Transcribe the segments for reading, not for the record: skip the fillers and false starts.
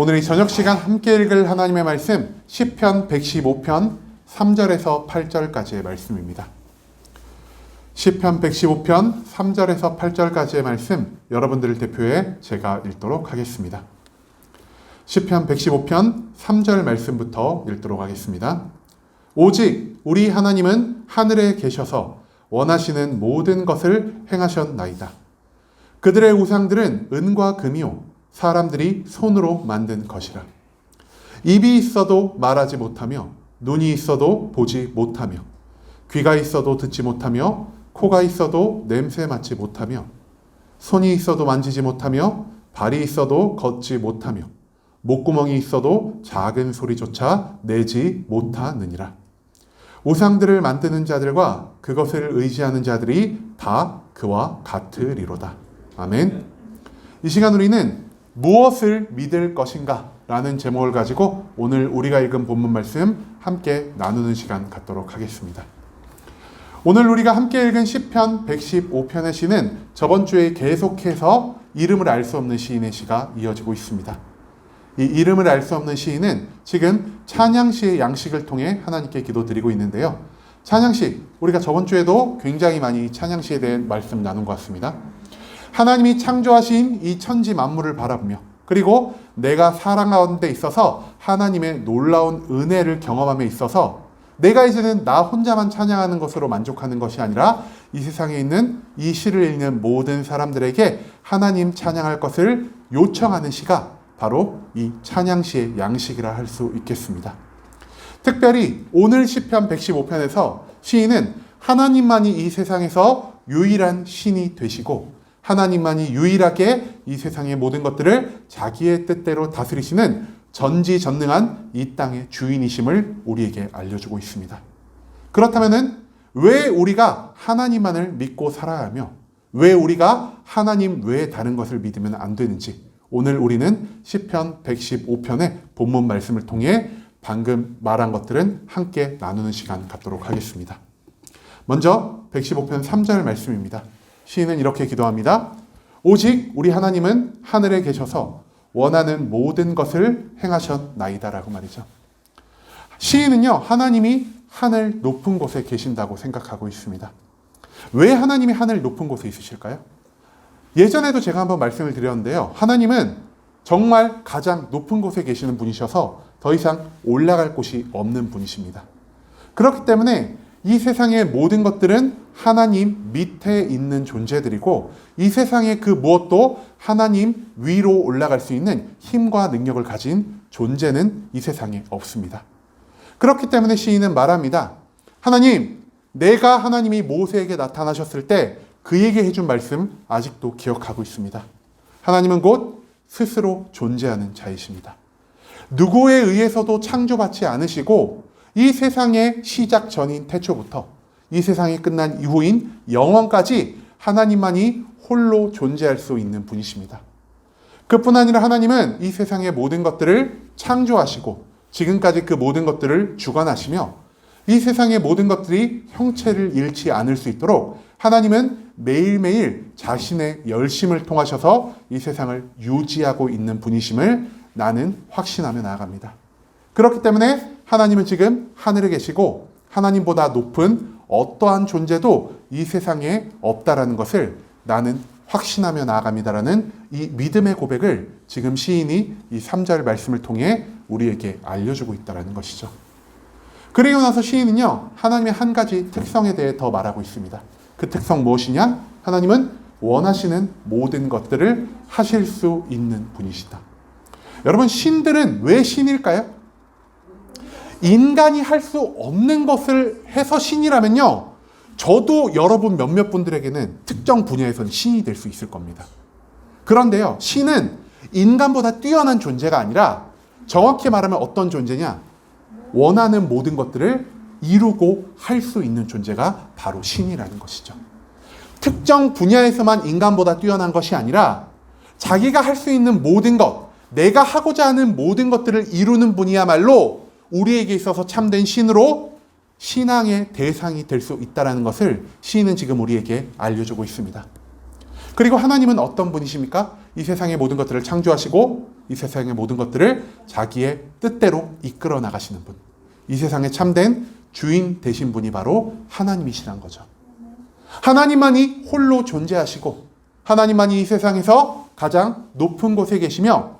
오늘 이 저녁 시간 함께 읽을 하나님의 말씀 시편 115편 3절에서 8절까지의 말씀입니다. 시편 115편 3절에서 8절까지의 말씀 여러분들을 대표해 제가 읽도록 하겠습니다. 시편 115편 3절 말씀부터 읽도록 하겠습니다. 오직 우리 하나님은 하늘에 계셔서 원하시는 모든 것을 행하셨나이다. 그들의 우상들은 은과 금이요 사람들이 손으로 만든 것이라. 입이 있어도 말하지 못하며 눈이 있어도 보지 못하며 귀가 있어도 듣지 못하며 코가 있어도 냄새 맡지 못하며 손이 있어도 만지지 못하며 발이 있어도 걷지 못하며 목구멍이 있어도 작은 소리조차 내지 못하느니라. 우상들을 만드는 자들과 그것을 의지하는 자들이 다 그와 같으리로다. 아멘. 이 시간 우리는 무엇을 믿을 것인가? 라는 제목을 가지고 오늘 우리가 읽은 본문 말씀 함께 나누는 시간 갖도록 하겠습니다. 오늘 우리가 함께 읽은 시편 115편의 시는 저번 주에 계속해서 이름을 알 수 없는 시인의 시가 이어지고 있습니다. 이 이름을 알 수 없는 시인은 지금 찬양시의 양식을 통해 하나님께 기도드리고 있는데요. 찬양시, 우리가 저번 주에도 굉장히 많이 찬양시에 대한 말씀 나눈 것 같습니다. 하나님이 창조하신 이 천지 만물을 바라보며 그리고 내가 살아가는 데 있어서 하나님의 놀라운 은혜를 경험함에 있어서 내가 이제는 나 혼자만 찬양하는 것으로 만족하는 것이 아니라 이 세상에 있는 이 시를 읽는 모든 사람들에게 하나님 찬양할 것을 요청하는 시가 바로 이 찬양시의 양식이라 할 수 있겠습니다. 특별히 오늘 시편 115편에서 시인은 하나님만이 이 세상에서 유일한 신이 되시고 하나님만이 유일하게 이 세상의 모든 것들을 자기의 뜻대로 다스리시는 전지전능한 이 땅의 주인이심을 우리에게 알려주고 있습니다. 그렇다면 왜 우리가 하나님만을 믿고 살아야 하며 왜 우리가 하나님 외에 다른 것을 믿으면 안 되는지 오늘 우리는 시편 115편의 본문 말씀을 통해 방금 말한 것들은 함께 나누는 시간 갖도록 하겠습니다. 먼저 115편 3절 말씀입니다. 시인은 이렇게 기도합니다. 오직 우리 하나님은 하늘에 계셔서 원하는 모든 것을 행하셨나이다 라고 말이죠. 시인은요, 하나님이 하늘 높은 곳에 계신다고 생각하고 있습니다. 왜 하나님이 하늘 높은 곳에 있으실까요? 예전에도 제가 한번 말씀을 드렸는데요. 하나님은 정말 가장 높은 곳에 계시는 분이셔서 더 이상 올라갈 곳이 없는 분이십니다. 그렇기 때문에 이 세상의 모든 것들은 하나님 밑에 있는 존재들이고 이 세상의 그 무엇도 하나님 위로 올라갈 수 있는 힘과 능력을 가진 존재는 이 세상에 없습니다. 그렇기 때문에 시인은 말합니다. 하나님, 내가 하나님이 모세에게 나타나셨을 때 그에게 해준 말씀 아직도 기억하고 있습니다. 하나님은 곧 스스로 존재하는 자이십니다. 누구에 의해서도 창조받지 않으시고 이 세상의 시작 전인 태초부터 이 세상이 끝난 이후인 영원까지 하나님만이 홀로 존재할 수 있는 분이십니다. 그뿐 아니라 하나님은 이 세상의 모든 것들을 창조하시고 지금까지 그 모든 것들을 주관하시며 이 세상의 모든 것들이 형체를 잃지 않을 수 있도록 하나님은 매일매일 자신의 열심을 통하셔서 이 세상을 유지하고 있는 분이심을 나는 확신하며 나아갑니다. 그렇기 때문에 하나님은 지금 하늘에 계시고 하나님보다 높은 어떠한 존재도 이 세상에 없다라는 것을 나는 확신하며 나아갑니다라는 이 믿음의 고백을 지금 시인이 이 3절 말씀을 통해 우리에게 알려주고 있다는 것이죠. 그리고 나서 시인은요, 하나님의 한 가지 특성에 대해 더 말하고 있습니다. 그 특성 무엇이냐? 하나님은 원하시는 모든 것들을 하실 수 있는 분이시다. 여러분, 신들은 왜 신일까요? 인간이 할 수 없는 것을 해서 신이라면요, 저도 여러분 몇몇 분들에게는 특정 분야에서는 신이 될 수 있을 겁니다. 그런데요, 신은 인간보다 뛰어난 존재가 아니라 정확히 말하면 어떤 존재냐? 원하는 모든 것들을 이루고 할 수 있는 존재가 바로 신이라는 것이죠. 특정 분야에서만 인간보다 뛰어난 것이 아니라 자기가 할 수 있는 모든 것, 내가 하고자 하는 모든 것들을 이루는 분이야말로 우리에게 있어서 참된 신으로 신앙의 대상이 될 수 있다는 것을 시인은 지금 우리에게 알려주고 있습니다. 그리고 하나님은 어떤 분이십니까? 이 세상의 모든 것들을 창조하시고 이 세상의 모든 것들을 자기의 뜻대로 이끌어 나가시는 분. 이 세상에 참된 주인 되신 분이 바로 하나님이시란 거죠. 하나님만이 홀로 존재하시고 하나님만이 이 세상에서 가장 높은 곳에 계시며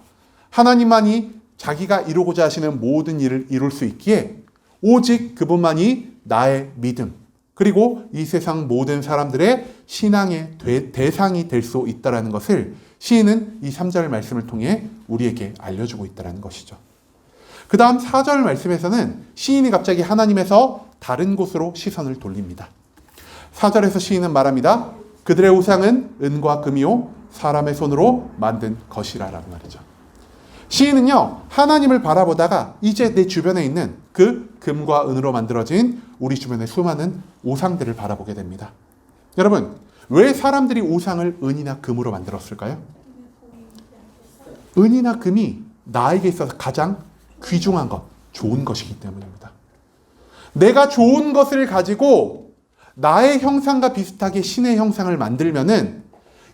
하나님만이 자기가 이루고자 하시는 모든 일을 이룰 수 있기에 오직 그분만이 나의 믿음 그리고 이 세상 모든 사람들의 신앙의 대상이 될 수 있다는 것을 시인은 이 3절 말씀을 통해 우리에게 알려주고 있다는 것이죠. 그 다음 4절 말씀에서는 시인이 갑자기 하나님에서 다른 곳으로 시선을 돌립니다. 4절에서 시인은 말합니다. 그들의 우상은 은과 금이요 사람의 손으로 만든 것이라 라고 말이죠. 시인은요, 하나님을 바라보다가 이제 내 주변에 있는 그 금과 은으로 만들어진 우리 주변의 수많은 우상들을 바라보게 됩니다. 여러분, 왜 사람들이 우상을 은이나 금으로 만들었을까요? 은이나 금이 나에게 있어서 가장 귀중한 것, 좋은 것이기 때문입니다. 내가 좋은 것을 가지고 나의 형상과 비슷하게 신의 형상을 만들면은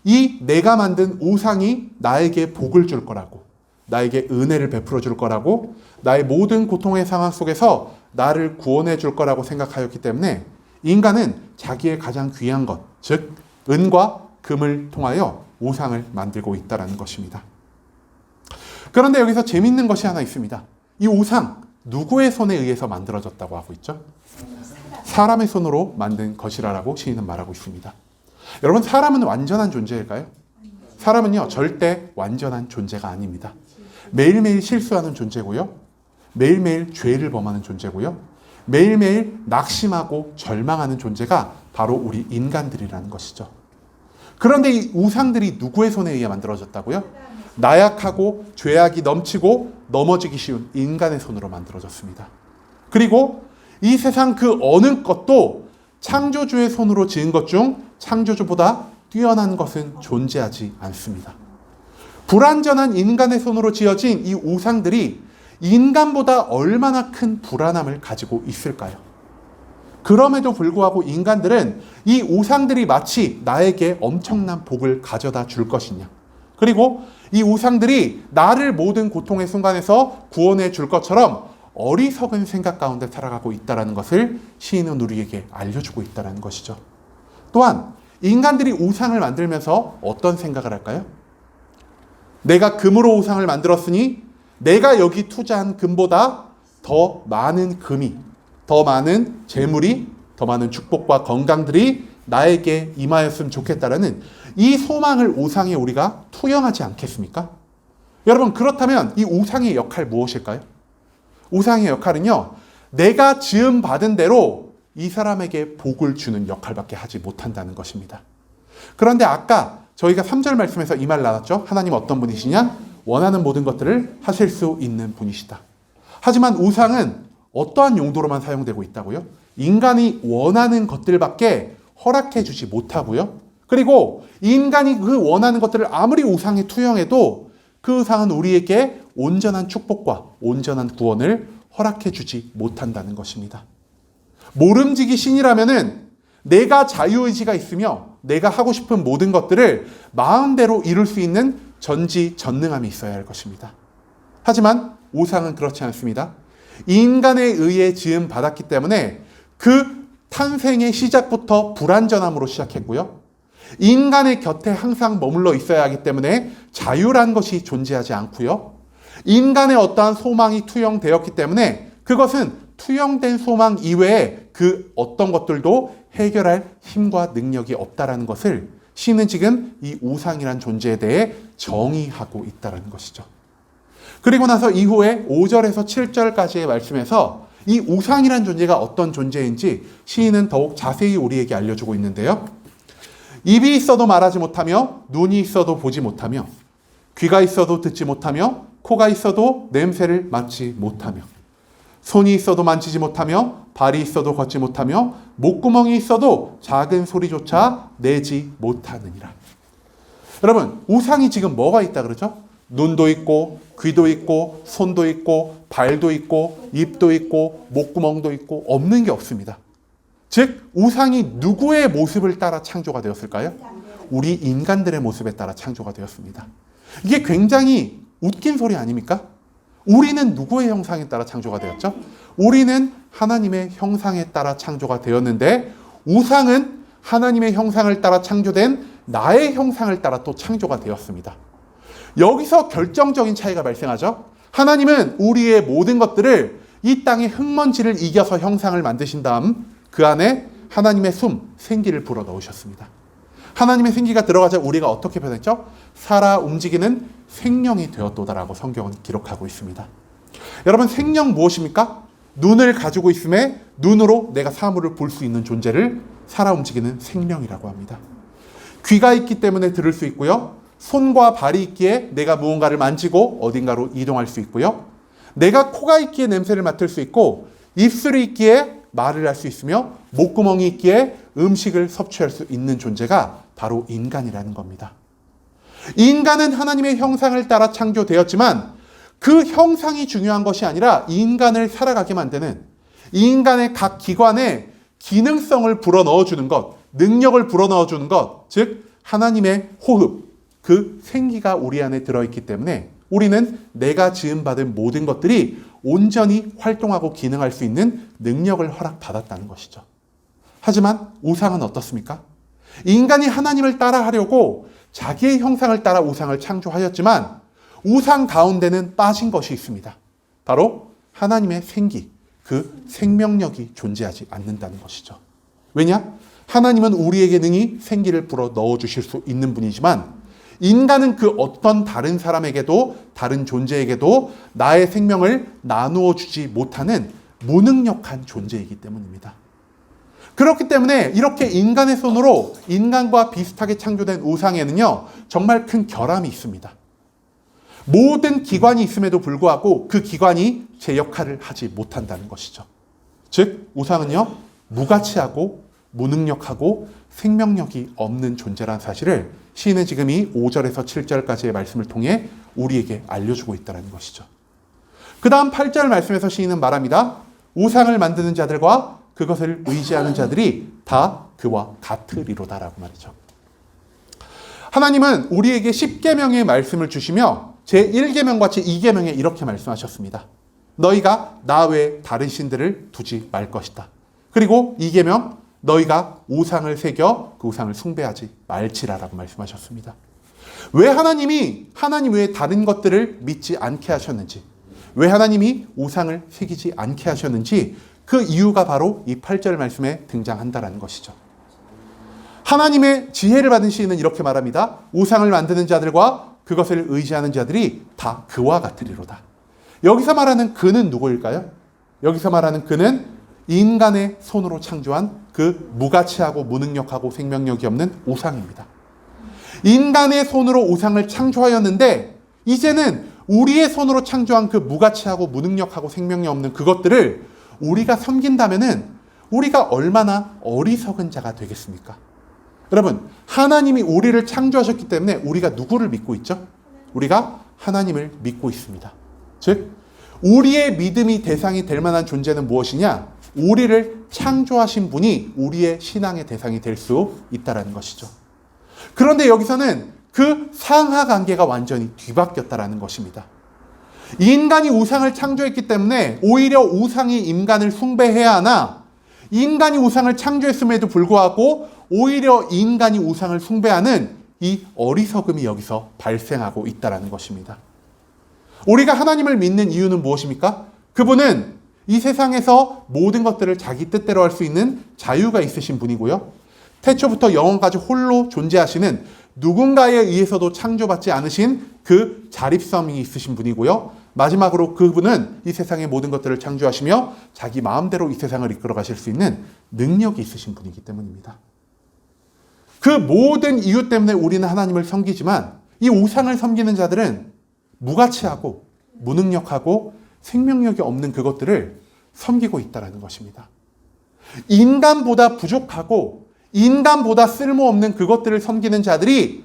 이 내가 만든 우상이 나에게 복을 줄 거라고, 나에게 은혜를 베풀어 줄 거라고, 나의 모든 고통의 상황 속에서 나를 구원해 줄 거라고 생각하였기 때문에 인간은 자기의 가장 귀한 것, 즉 은과 금을 통하여 우상을 만들고 있다는 것입니다. 그런데 여기서 재밌는 것이 하나 있습니다. 이 우상, 누구의 손에 의해서 만들어졌다고 하고 있죠? 사람의 손으로 만든 것이라고 시인은 말하고 있습니다. 여러분, 사람은 완전한 존재일까요? 사람은요, 절대 완전한 존재가 아닙니다. 매일매일 실수하는 존재고요. 매일매일 죄를 범하는 존재고요. 매일매일 낙심하고 절망하는 존재가 바로 우리 인간들이라는 것이죠. 그런데 이 우상들이 누구의 손에 의해 만들어졌다고요? 나약하고 죄악이 넘치고 넘어지기 쉬운 인간의 손으로 만들어졌습니다. 그리고 이 세상 그 어느 것도 창조주의 손으로 지은 것 중 창조주보다 뛰어난 것은 존재하지 않습니다. 불완전한 인간의 손으로 지어진 이 우상들이 인간보다 얼마나 큰 불안함을 가지고 있을까요? 그럼에도 불구하고 인간들은 이 우상들이 마치 나에게 엄청난 복을 가져다 줄 것이냐, 그리고 이 우상들이 나를 모든 고통의 순간에서 구원해 줄 것처럼 어리석은 생각 가운데 살아가고 있다는 것을 시인은 우리에게 알려주고 있다는 것이죠. 또한 인간들이 우상을 만들면서 어떤 생각을 할까요? 내가 금으로 우상을 만들었으니 내가 여기 투자한 금보다 더 많은 금이, 더 많은 재물이, 더 많은 축복과 건강들이 나에게 임하였으면 좋겠다라는 이 소망을 우상에 우리가 투영하지 않겠습니까? 여러분, 그렇다면 이 우상의 역할 무엇일까요? 우상의 역할은요, 내가 지음 받은 대로 이 사람에게 복을 주는 역할밖에 하지 못한다는 것입니다. 그런데 아까 저희가 3절 말씀에서 이 말 나눴죠. 하나님 어떤 분이시냐? 원하는 모든 것들을 하실 수 있는 분이시다. 하지만 우상은 어떠한 용도로만 사용되고 있다고요? 인간이 원하는 것들밖에 허락해 주지 못하고요. 그리고 인간이 그 원하는 것들을 아무리 우상에 투영해도 그 우상은 우리에게 온전한 축복과 온전한 구원을 허락해 주지 못한다는 것입니다. 모름지기 신이라면은 내가 자유의지가 있으며 내가 하고 싶은 모든 것들을 마음대로 이룰 수 있는 전지전능함이 있어야 할 것입니다. 하지만 우상은 그렇지 않습니다. 인간에 의해 지음 받았기 때문에 그 탄생의 시작부터 불완전함으로 시작했고요. 인간의 곁에 항상 머물러 있어야 하기 때문에 자유란 것이 존재하지 않고요. 인간의 어떠한 소망이 투영되었기 때문에 그것은 투영된 소망 이외에 그 어떤 것들도 해결할 힘과 능력이 없다라는 것을 시는 지금 이 우상이란 존재에 대해 정의하고 있다는 것이죠. 그리고 나서 이후에 5절에서 7절까지의 말씀에서 이 우상이란 존재가 어떤 존재인지 시인은 더욱 자세히 우리에게 알려주고 있는데요. 입이 있어도 말하지 못하며 눈이 있어도 보지 못하며 귀가 있어도 듣지 못하며 코가 있어도 냄새를 맡지 못하며 손이 있어도 만지지 못하며 발이 있어도 걷지 못하며 목구멍이 있어도 작은 소리조차 내지 못하느니라. 여러분, 우상이 지금 뭐가 있다 그러죠? 눈도 있고 귀도 있고 손도 있고 발도 있고 입도 있고 목구멍도 있고 없는 게 없습니다. 즉 우상이 누구의 모습을 따라 창조가 되었을까요? 우리 인간들의 모습에 따라 창조가 되었습니다. 이게 굉장히 웃긴 소리 아닙니까? 우리는 누구의 형상에 따라 창조가 되었죠? 우리는 하나님의 형상에 따라 창조가 되었는데 우상은 하나님의 형상을 따라 창조된 나의 형상을 따라 또 창조가 되었습니다. 여기서 결정적인 차이가 발생하죠. 하나님은 우리의 모든 것들을 이 땅의 흙먼지를 이겨서 형상을 만드신 다음 그 안에 하나님의 생기를 불어 넣으셨습니다. 하나님의 생기가 들어가자 우리가 어떻게 변했죠? 살아 움직이는 생명이 되었도다라고 성경은 기록하고 있습니다. 여러분, 생명 무엇입니까? 눈을 가지고 있음에 눈으로 내가 사물을 볼 수 있는 존재를 살아 움직이는 생명이라고 합니다. 귀가 있기 때문에 들을 수 있고요. 손과 발이 있기에 내가 무언가를 만지고 어딘가로 이동할 수 있고요. 내가 코가 있기에 냄새를 맡을 수 있고 입술이 있기에 말을 할 수 있으며 목구멍이 있기에 음식을 섭취할 수 있는 존재가 바로 인간이라는 겁니다. 인간은 하나님의 형상을 따라 창조되었지만 그 형상이 중요한 것이 아니라 인간을 살아가게 만드는 인간의 각 기관에 기능성을 불어넣어주는 것, 능력을 불어넣어주는 것, 즉 하나님의 호흡, 그 생기가 우리 안에 들어있기 때문에 우리는 내가 지음받은 모든 것들이 온전히 활동하고 기능할 수 있는 능력을 허락받았다는 것이죠. 하지만 우상은 어떻습니까? 인간이 하나님을 따라하려고 자기의 형상을 따라 우상을 창조하였지만 우상 가운데는 빠진 것이 있습니다. 바로 하나님의 생기, 그 생명력이 존재하지 않는다는 것이죠. 왜냐? 하나님은 우리에게 능히 생기를 불어 넣어주실 수 있는 분이지만 인간은 그 어떤 다른 사람에게도 다른 존재에게도 나의 생명을 나누어 주지 못하는 무능력한 존재이기 때문입니다. 그렇기 때문에 이렇게 인간의 손으로 인간과 비슷하게 창조된 우상에는요, 정말 큰 결함이 있습니다. 모든 기관이 있음에도 불구하고 그 기관이 제 역할을 하지 못한다는 것이죠. 즉 우상은요, 무가치하고 무능력하고 생명력이 없는 존재라는 사실을 시인은 지금 이 5절에서 7절까지의 말씀을 통해 우리에게 알려주고 있다는 것이죠. 그 다음 8절 말씀에서 시인은 말합니다. 우상을 만드는 자들과 그것을 의지하는 자들이 다 그와 같으리로다라고 말이죠. 하나님은 우리에게 10계명의 말씀을 주시며 제1계명과 제2계명에 이렇게 말씀하셨습니다. 너희가 나 외에 다른 신들을 두지 말 것이다. 그리고 2계명, 너희가 우상을 새겨 그 우상을 숭배하지 말지라라고 말씀하셨습니다. 왜 하나님이 하나님 외에 다른 것들을 믿지 않게 하셨는지, 왜 하나님이 우상을 새기지 않게 하셨는지 그 이유가 바로 이 8절 말씀에 등장한다라는 것이죠. 하나님의 지혜를 받은 시인은 이렇게 말합니다. 우상을 만드는 자들과 그것을 의지하는 자들이 다 그와 같으리로다. 여기서 말하는 그는 누구일까요? 여기서 말하는 그는 인간의 손으로 창조한 그 무가치하고 무능력하고 생명력이 없는 우상입니다. 인간의 손으로 우상을 창조하였는데 이제는 우리의 손으로 창조한 그 무가치하고 무능력하고 생명력 없는 그것들을 우리가 섬긴다면은 우리가 얼마나 어리석은 자가 되겠습니까? 여러분, 하나님이 우리를 창조하셨기 때문에 우리가 누구를 믿고 있죠? 우리가 하나님을 믿고 있습니다. 즉, 우리의 믿음이 대상이 될 만한 존재는 무엇이냐? 우리를 창조하신 분이 우리의 신앙의 대상이 될 수 있다는 것이죠. 그런데 여기서는 그 상하 관계가 완전히 뒤바뀌었다는 것입니다. 인간이 우상을 창조했기 때문에 오히려 우상이 인간을 숭배해야 하나, 인간이 우상을 창조했음에도 불구하고 오히려 인간이 우상을 숭배하는 이 어리석음이 여기서 발생하고 있다는 것입니다. 우리가 하나님을 믿는 이유는 무엇입니까? 그분은 이 세상에서 모든 것들을 자기 뜻대로 할 수 있는 자유가 있으신 분이고요. 태초부터 영원까지 홀로 존재하시는 누군가에 의해서도 창조받지 않으신 그 자립성이 있으신 분이고요. 마지막으로 그분은 이 세상의 모든 것들을 창조하시며 자기 마음대로 이 세상을 이끌어 가실 수 있는 능력이 있으신 분이기 때문입니다. 그 모든 이유 때문에 우리는 하나님을 섬기지만 이 우상을 섬기는 자들은 무가치하고 무능력하고 생명력이 없는 그것들을 섬기고 있다는 것입니다. 인간보다 부족하고 인간보다 쓸모없는 그것들을 섬기는 자들이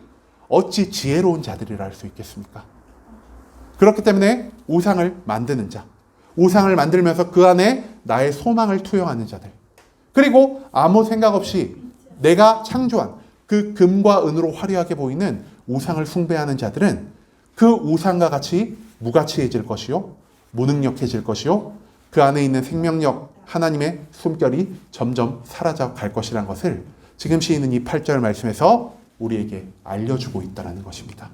어찌 지혜로운 자들이라 할 수 있겠습니까? 그렇기 때문에 우상을 만드는 자, 우상을 만들면서 그 안에 나의 소망을 투영하는 자들, 그리고 아무 생각 없이 내가 창조한 그 금과 은으로 화려하게 보이는 우상을 숭배하는 자들은 그 우상과 같이 무가치해질 것이요, 무능력해질 것이요, 그 안에 있는 생명력, 하나님의 숨결이 점점 사라져 갈 것이라는 것을 지금 시인은 이 8절 말씀에서 우리에게 알려주고 있다는 것입니다.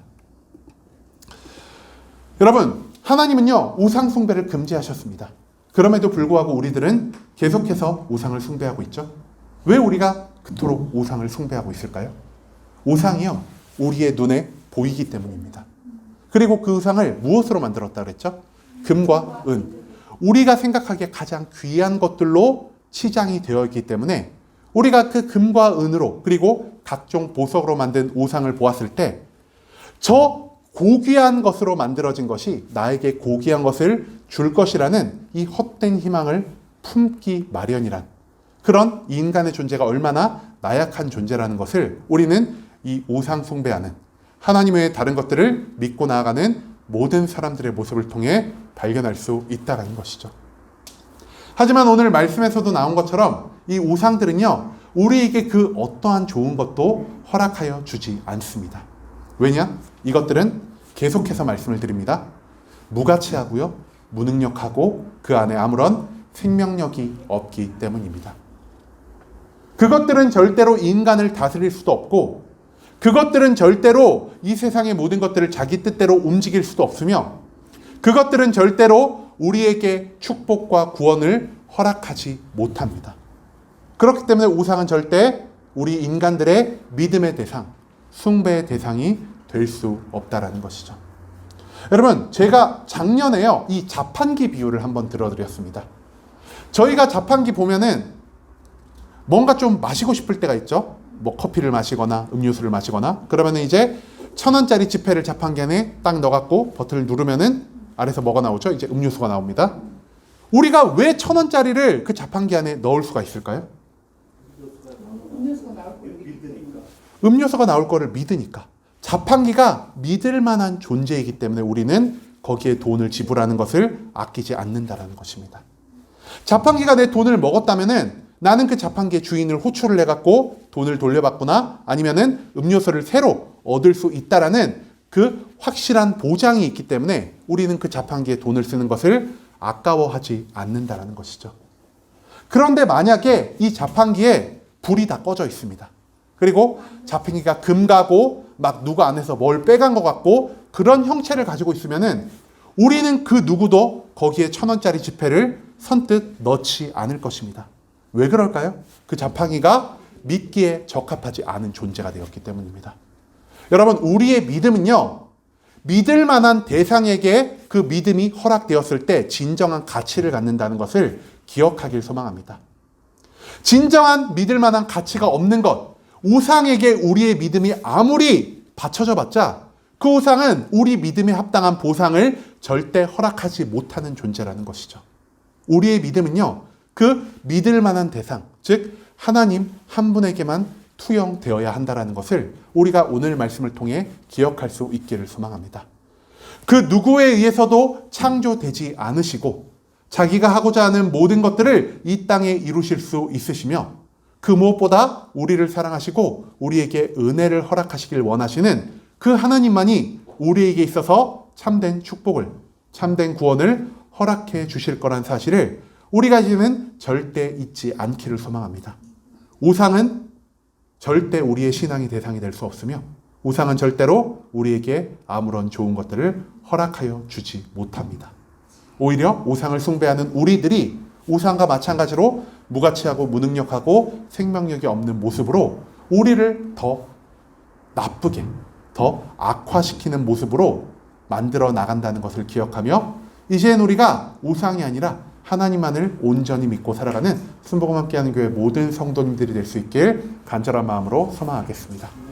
여러분, 하나님은요, 우상 숭배를 금지하셨습니다. 그럼에도 불구하고 우리들은 계속해서 우상을 숭배하고 있죠. 왜 우리가 그토록 우상을 숭배하고 있을까요? 우상이요, 우리의 눈에 보이기 때문입니다. 그리고 그 우상을 무엇으로 만들었다 그랬죠? 금과 은. 우리가 생각하기에 가장 귀한 것들로 치장이 되어 있기 때문에 우리가 그 금과 은으로 그리고 각종 보석으로 만든 우상을 보았을 때 저 고귀한 것으로 만들어진 것이 나에게 고귀한 것을 줄 것이라는 이 헛된 희망을 품기 마련이란 그런 인간의 존재가 얼마나 나약한 존재라는 것을 우리는 이 우상 숭배하는 하나님 외의 다른 것들을 믿고 나아가는 모든 사람들의 모습을 통해 발견할 수 있다는 것이죠. 하지만 오늘 말씀에서도 나온 것처럼 이 우상들은요, 우리에게 그 어떠한 좋은 것도 허락하여 주지 않습니다. 왜냐? 이것들은 계속해서 말씀을 드립니다. 무가치하고요, 무능력하고 그 안에 아무런 생명력이 없기 때문입니다. 그것들은 절대로 인간을 다스릴 수도 없고 그것들은 절대로 이 세상의 모든 것들을 자기 뜻대로 움직일 수도 없으며 그것들은 절대로 우리에게 축복과 구원을 허락하지 못합니다. 그렇기 때문에 우상은 절대 우리 인간들의 믿음의 대상, 숭배의 대상이 될 수 없다라는 것이죠. 여러분, 제가 작년에요, 이 자판기 비유를 한번 들어드렸습니다. 저희가 자판기 보면은 뭔가 좀 마시고 싶을 때가 있죠. 뭐 커피를 마시거나 음료수를 마시거나 그러면은 이제 1,000원짜리 지폐를 자판기 안에 딱 넣어갖고 버튼을 누르면은 아래서 뭐가 나오죠? 이제 음료수가 나옵니다. 우리가 왜 1,000원짜리를 그 자판기 안에 넣을 수가 있을까요? 음료수가 나올 거를 믿으니까. 자판기가 믿을 만한 존재이기 때문에 우리는 거기에 돈을 지불하는 것을 아끼지 않는다라는 것입니다. 자판기가 내 돈을 먹었다면은 나는 그 자판기의 주인을 호출을 해갖고 돈을 돌려받거나 아니면은 음료수를 새로 얻을 수 있다라는 그 확실한 보장이 있기 때문에 우리는 그 자판기에 돈을 쓰는 것을 아까워하지 않는다라는 것이죠. 그런데 만약에 이 자판기에 불이 다 꺼져 있습니다. 그리고 자판기가 금가고 막 누가 안에서 뭘 빼간 것 같고 그런 형체를 가지고 있으면은 우리는 그 누구도 거기에 1,000원짜리 지폐를 선뜻 넣지 않을 것입니다. 왜 그럴까요? 그 자판기가 믿기에 적합하지 않은 존재가 되었기 때문입니다. 여러분, 우리의 믿음은요, 믿을 만한 대상에게 그 믿음이 허락되었을 때 진정한 가치를 갖는다는 것을 기억하길 소망합니다. 진정한 믿을 만한 가치가 없는 것, 우상에게 우리의 믿음이 아무리 바쳐져 봤자 그 우상은 우리 믿음에 합당한 보상을 절대 허락하지 못하는 존재라는 것이죠. 우리의 믿음은요, 그 믿을 만한 대상, 즉 하나님 한 분에게만 투영되어야 한다는 것을 우리가 오늘 말씀을 통해 기억할 수 있기를 소망합니다. 그 누구에 의해서도 창조되지 않으시고 자기가 하고자 하는 모든 것들을 이 땅에 이루실 수 있으시며 그 무엇보다 우리를 사랑하시고 우리에게 은혜를 허락하시길 원하시는 그 하나님만이 우리에게 있어서 참된 축복을, 참된 구원을 허락해 주실 거란 사실을 우리가 이제는 절대 잊지 않기를 소망합니다. 우상은 절대 우리의 신앙의 대상이 될 수 없으며 우상은 절대로 우리에게 아무런 좋은 것들을 허락하여 주지 못합니다. 오히려 우상을 숭배하는 우리들이 우상과 마찬가지로 무가치하고 무능력하고 생명력이 없는 모습으로 우리를 더 나쁘게, 더 악화시키는 모습으로 만들어 나간다는 것을 기억하며 이제는 우리가 우상이 아니라 하나님만을 온전히 믿고 살아가는 순복음 함께하는 교회 모든 성도님들이 될 수 있길 간절한 마음으로 소망하겠습니다.